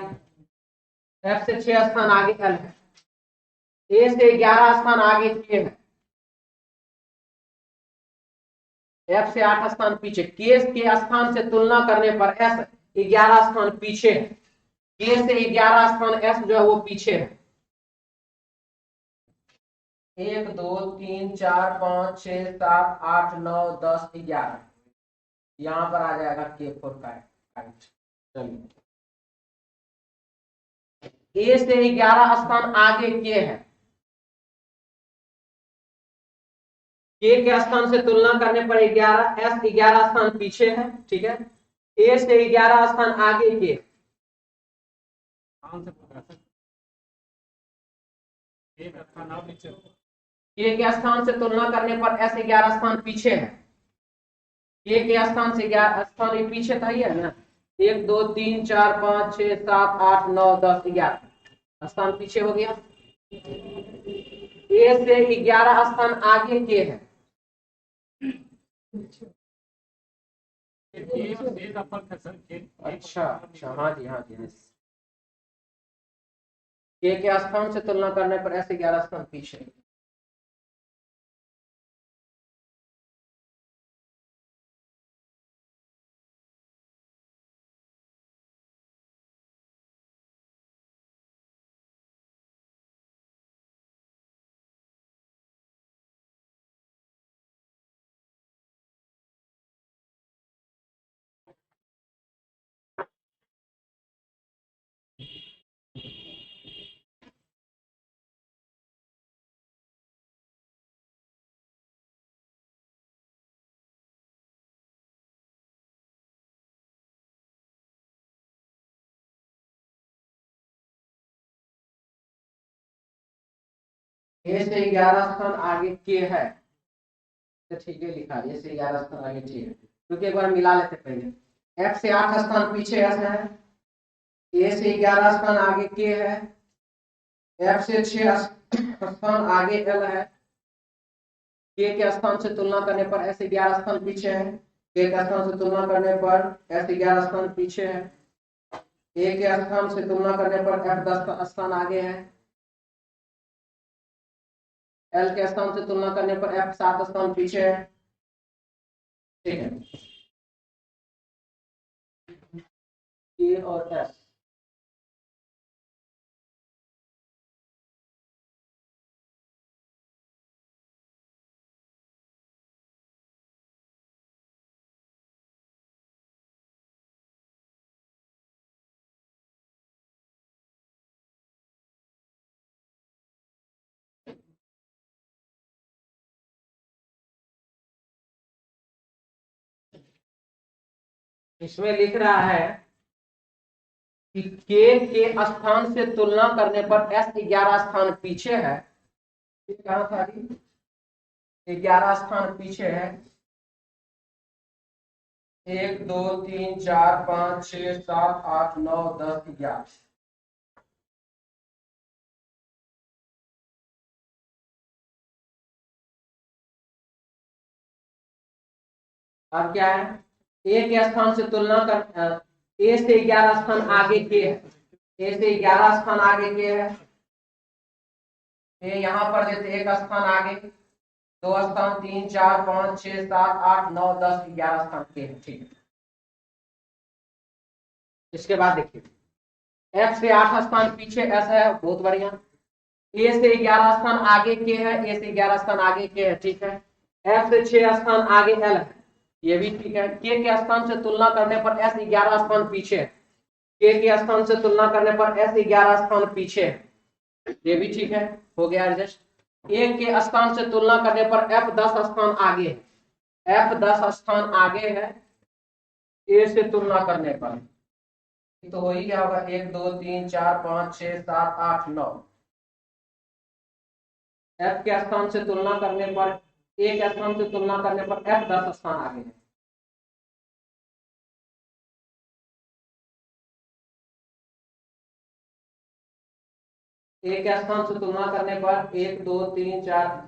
F से 6 स्थान आगे L है। A से 11 स्थान आगे K है। F से 8 स्थान पीछे, K के स्थान से तुलना करने पर S 11 स्थान पीछे है। K से 11 स्थान S जो है वो पीछे है। 1 2 3 4 5 6 7 8 9 10 11। यहां पर आ जाएगा K4 का। चलिए, A से 11 स्थान आगे K है। K के स्थान से तुलना करने पर 11, S 11 स्थान पीछे है। ठीक है, A से 11 स्थान आगे K। K के स्थान से तुलना करने पर S 11 स्थान पीछे है। K के स्थान से 11 स्थान पीछे था, ही है ना। 1 2 3 4 5 6 7 8 9 10 11 स्थान पीछे हो गया। A से 11 स्थान आगे K है। अच्छा अच्छा, हाँ जी हाँ जी। K के स्थान से तुलना करने पर S 11 स्थान पीछे। A से 11 स्थान आगे K है, तो ठीक है लिखा। A से 11 स्थान आगे K है, क्योंकि एक बार मिला लेते पहले। F से 8 स्थान पीछे S है। A से 11 स्थान आगे K है। F से 6 स्थान आगे L है। K के स्थान से तुलना करने पर S 11 स्थान पीछे है। K के स्थान से तुलना करने पर S 11 स्थान पीछे है। A के स्थान से तुलना करने पर F 10 स्थान आगे है। L के स्थान से तुलना करने पर F 7 स्थान पीछे है। ठीक है, K और S। इसमें लिख रहा है कि K के स्थान से तुलना करने पर S 11 स्थान पीछे है। कहां था? 11 स्थान पीछे है। 1 2 3 4 5 6 7 8 9 10 11। अब क्या है, ए के स्थान से तुलना कर, ए से 11 स्थान आगे के है, ए से 11 स्थान आगे के है, ए यहाँ पर देते एक स्थान आगे, 2 स्थान 3 4 5 6 7 8 9 10 11 स्थान के है। ठीक है, इसके बाद देखिए एफ से 8 स्थान पीछे ऐसा है, बहुत बढ़िया। ए से 11 स्थान आगे के है, ए से 11 स्थान आगे के है। ठीक है, एफ से 6 स्थान आगे एल है, ये भी ठीक है। के स्थान से तुलना करने पर एस 11 स्थान पीछे है, के स्थान से तुलना करने पर एस 11 स्थान पीछे है, ये भी ठीक है, हो गया एडजस्ट। ए के स्थान से तुलना करने पर एफ 10 स्थान आगे है, एफ 10 स्थान आगे है ए से तुलना करने पर, तो हो ही क्या होगा, 1 2 3 4 5 6 7 8 9। एफ के स्थान से तुलना करने पर, ए के स्थान से तुलना करने पर एफ 10 स्थान आगे है। ए के स्थान से तुलना करने पर 1 2 3 4,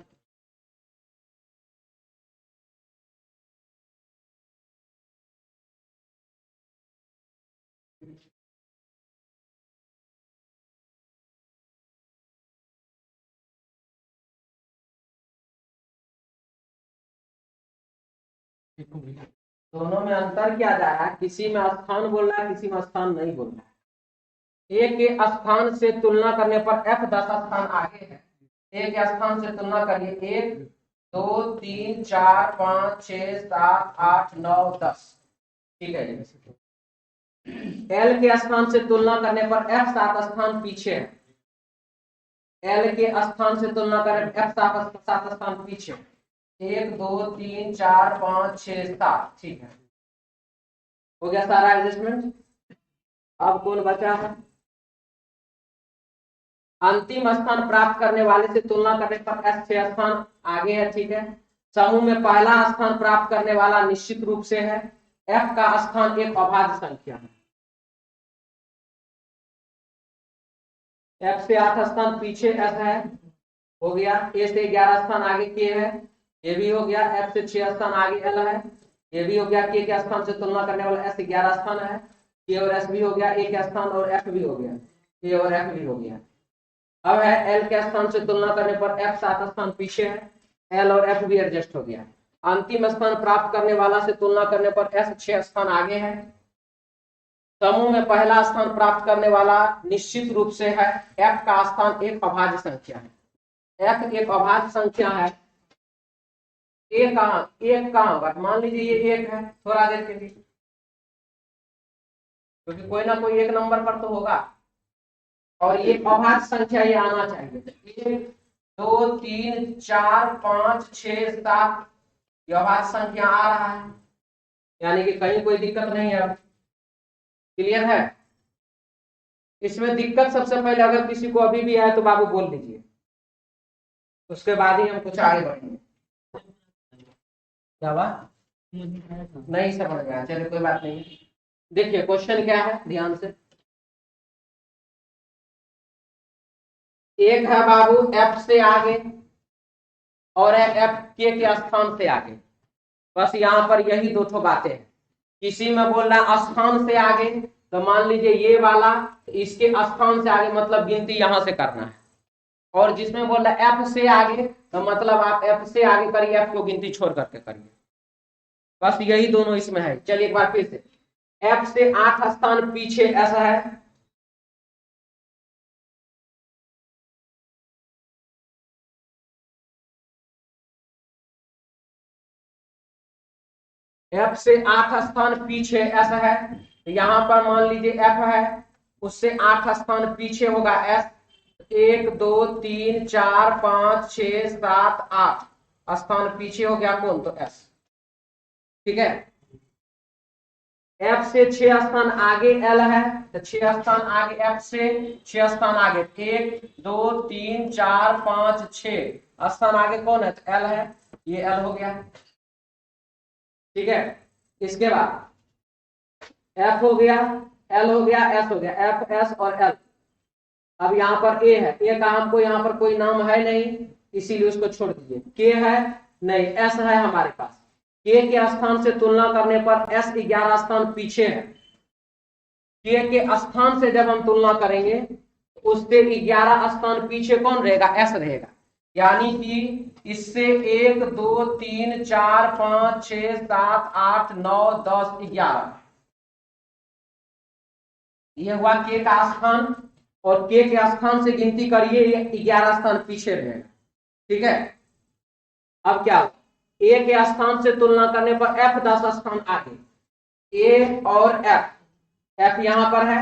दोनों में अंतर क्या जा रहा है, किसी में स्थान बोल रहा है, किसी में स्थान नहीं बोल रहा है। ए के स्थान से तुलना करने पर एफ 10 स्थान आगे है, ए के स्थान से तुलना करिए, 1 2 3 4 5 6 7 8 9 10। ठीक है, एल के स्थान से तुलना करने पर एफ 7 स्थान पीछे है, एल के स्थान से तुलना करें एफ 7 स्थान पीछे, 1 2 3 4 5 6 7। ठीक है, हो गया सारा एडजस्टमेंट। अब कौन बचा है, अंतिम स्थान प्राप्त करने वाले से तुलना करने पर एस 6 स्थान आगे है। ठीक है, समूह में पहला स्थान प्राप्त करने वाला निश्चित रूप से है, एफ का स्थान एक अभाज्य संख्या है, एफ से 8 स्थान पीछे एस है, हो गया। ए से 11 स्थान आगे के है, ये भी हो गया। एफ से 6 स्थान आगे एल है, ये भी हो गया। के स्थान से तुलना करने वाला एस 11 स्थान है, के और एस भी हो गया, ए के स्थान और एफ भी हो गया, ए और एफ भी हो गया। अब है एल के स्थान से तुलना करने पर एफ 7 स्थान पीछे है, एल और एफ भी एडजस्ट हो गया। अंतिम स्थान प्राप्त करने वाला से तुलना करने पर एस 6 स्थान आगे है, समूह में पहला स्थान प्राप्त करने वाला निश्चित रूप से है, एफ का स्थान एक अभाज्य संख्या है, एफ एक अभाज्य संख्या है। एक कहाँ होगा, मान लीजिए ये एक है थोड़ा देर के लिए, क्योंकि कोई ना कोई एक नंबर पर तो होगा, और ये अभाज्य संख्या ये आना चाहिए। 1 2 3 4 5 6 7 ये अभाज्य संख्या आ रहा है, यानी कि कहीं कोई दिक्कत नहीं है। क्लियर है, इसमें दिक्कत सबसे पहले अगर किसी को अभी भी आए तो बाबू बोल दीजिए, उसके बाद ही हम कुछ आगे बढ़ेंगे। क्या बात नहीं समझ में आया, चलिए कोई बात नहीं। देखिए क्वेश्चन क्या है, ध्यान से। एक है बाबू एफ से आगे और एफ के स्थान से आगे, बस यहाँ पर यही दो ठो बातें हैं। किसी में बोल रहा है स्थान से आगे, तो मान लीजिए ये वाला इसके स्थान से आगे, मतलब गिनती यहां से करना है। और जिसमें बोल रहा है एफ से आगे, तो मतलब आप एफ से आगे करिए, एफ को गिनती छोड़ करके करिए, बस यही दोनों इसमें है। चलिए एक बार फिर से, एफ से 8 स्थान पीछे ऐसा है, एफ से 8 स्थान पीछे ऐसा है। यहां पर मान लीजिए एफ है, उससे 8 स्थान पीछे होगा एस, 1 2 3 4 5 6 7 8 स्थान पीछे हो गया कौन, तो एस। ठीक है, एफ से 6 स्थान आगे एल है, तो 6 स्थान आगे एफ से 6 स्थान आगे, 1 2 3 4 5 6 स्थान आगे कौन है, तो एल है, ये एल हो गया। ठीक है, इसके बाद एफ हो गया, एल हो गया, एस हो गया, एफ एस और एल। अब यहाँ पर ए है, ए का हमको यहाँ पर कोई नाम है नहीं, इसीलिए उसको छोड़ दीजिए। के है नहीं, एस है हमारे पास। के के स्थान से तुलना करने पर एस 11 स्थान पीछे है। के के स्थान से जब हम तुलना करेंगे उससे 11 स्थान पीछे कौन रहेगा? एस रहेगा। यानी कि इससे 1 2 3 4 5 6 7 8 9 10 11, ये हुआ के का स्थान, और के स्थान से गिनती करिए, ये 11 स्थान पीछे रहेगा। ठीक है, अब क्या, ए के स्थान से तुलना करने पर एफ 10 स्थान आगे। ए और एफ, एफ यहां पर है,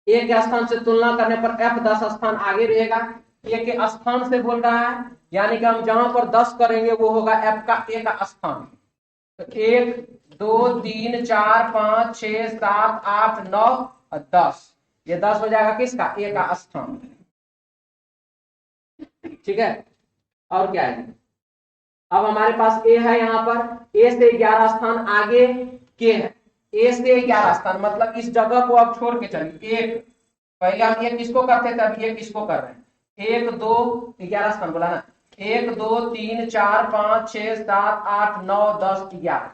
ए के स्थान से तुलना करने पर एफ 10 स्थान आगे रहेगा। ए के स्थान से बोल रहा है, यानी कि हम जहां पर 10 करेंगे वो होगा एफ का ए का स्थान। तो 1 2 3 4 5 6 7 8 9 और 10, ये 10 हो जाएगा किसका? ए का स्थान। ठीक है, और क्या है? अब हमारे पास ए है, यहाँ पर ए से 11 स्थान आगे के है। ए से 11 स्थान मतलब इस जगह को अब छोड़ के चलिए, एक पहले हम ये किसको करते थे, अब ये किसको कर रहे हैं? 1 2 11 स्थान बोला ना, 1 2 3 4 5 6 7 8 9 10 11।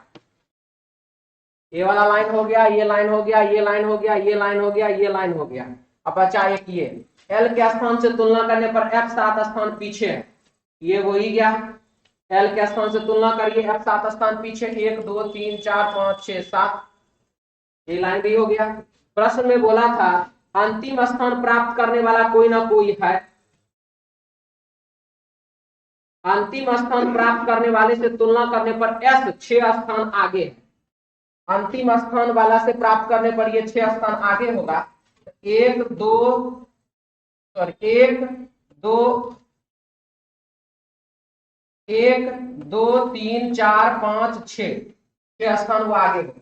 ये वाला लाइन हो गया, ये लाइन हो गया, ये लाइन हो गया, ये लाइन हो गया, ये लाइन हो गया। अब बचा एक ये एल के स्थान से तुलना करने पर एफ 7 स्थान पीछे है, ये वही गया। एल के स्थान से तुलना करिए, एफ 7 स्थान पीछे, 1 2 3 4 5 6 7, ये लाइन भी हो गया। प्रश्न में बोला था अंतिम स्थान प्राप्त करने वाला कोई ना कोई है, अंतिम स्थान प्राप्त करने वाले से तुलना करने पर एस 6 स्थान आगे है। अंतिम स्थान वाला से प्राप्त करने पर ये 6 स्थान आगे होगा। 1 2 1 2 1 2 3 4 5 6 स्थान वो आगे होगा।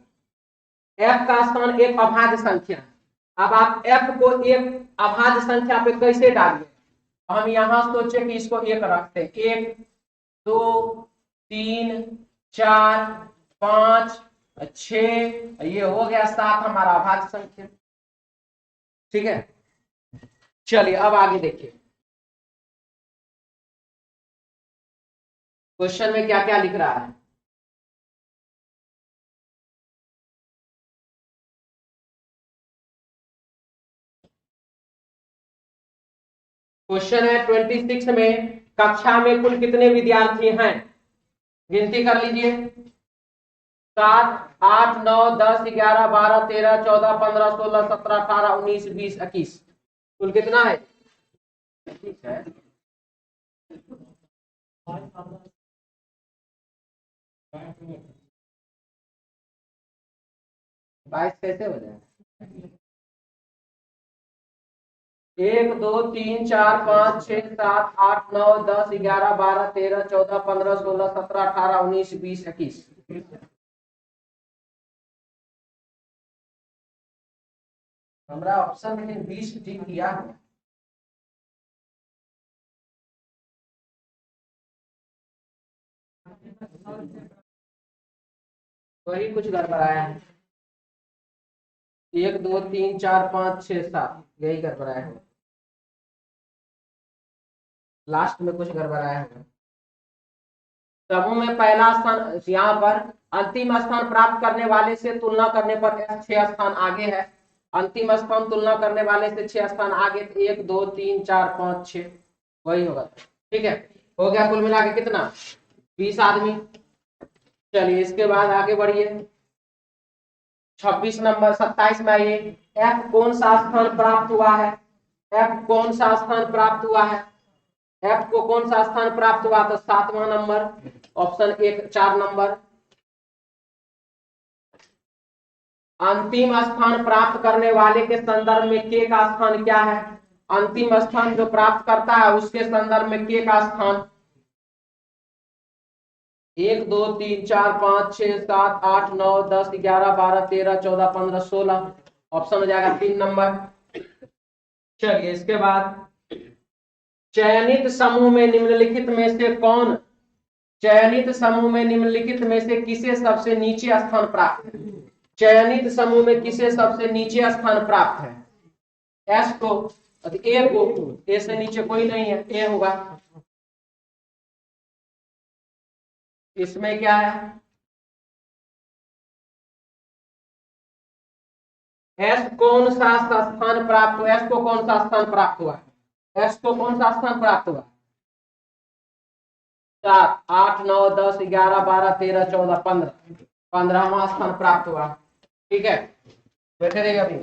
एफ का स्थान एक अभाज्य संख्या है। अब आप एफ को एक अभाज्य संख्या पे कैसे डालिए? हम यहां सोचे कि इसको एक रखते हैं, 1 2 3 4 5 6, ये हो गया 7 हमारा अभाज्य संख्या। ठीक है, चलिए अब आगे देखिए क्वेश्चन में क्या क्या लिख रहा है। क्वेश्चन है 26 में, कक्षा में कुल कितने विद्यार्थी हैं? गिनती कर लीजिए, 7 8 9 10 11 12 13 14 15 16 17 18 19 20 21, कुल कितना है? 21 है। बाईस कैसे हो जाए? 1 2 3 4 5 6 7 8 9 10 11 12 13 14 15 16 17 18 19 20 21। हमारा ऑप्शन में 20 ठीक किया है। वही कुछ गड़बड़ाया है, 1 2 3 4 5 6 7, यही गड़बड़ाया है, लास्ट में कुछ गड़बड़ाया है। समूह में पहला स्थान, यहाँ पर अंतिम स्थान प्राप्त करने वाले से तुलना करने पर 6 स्थान आगे है। अंतिम स्थान तुलना करने वाले से 6 स्थान आगे, 1 2 3 4 5 6, वही होगा। ठीक है, हो गया कुल मिला के कितना? 20 आदमी। चलिए इसके बाद आगे बढ़िए, 26 नंबर 27 में आइए, एफ कौन सा स्थान प्राप्त हुआ है? एफ कौन सा स्थान प्राप्त हुआ है? एफ को कौन सा स्थान प्राप्त हुआ? तो 7वां नंबर, ऑप्शन 1 4 नंबर। अंतिम स्थान प्राप्त करने वाले के संदर्भ में के का स्थान क्या है? अंतिम स्थान जो प्राप्त करता है उसके संदर्भ में के का स्थान 1 2 3 4 5 6 7 8 9 10 11 12 13 14 15 16, ऑप्शन हो जाएगा 3 नंबर। चलिए इसके बाद, चयनित समूह में निम्नलिखित में से कौन, चयनित समूह में निम्नलिखित में से किसे सबसे नीचे स्थान प्राप्त है? चयनित समूह में किसे सबसे नीचे स्थान प्राप्त है? एस को, ए को, ए से नीचे कोई नहीं है, ए होगा। इसमें क्या है? एस कौन सा स्थान प्राप्त हुआ? एस को कौन सा स्थान प्राप्त हुआ? एस को कौन सा स्थान प्राप्त हुआ? 7, 8, 9, 10, 11, 12, 13, 14, 15, 15वां स्थान प्राप्त हुआ। ठीक है, बैठे रहिए अभी।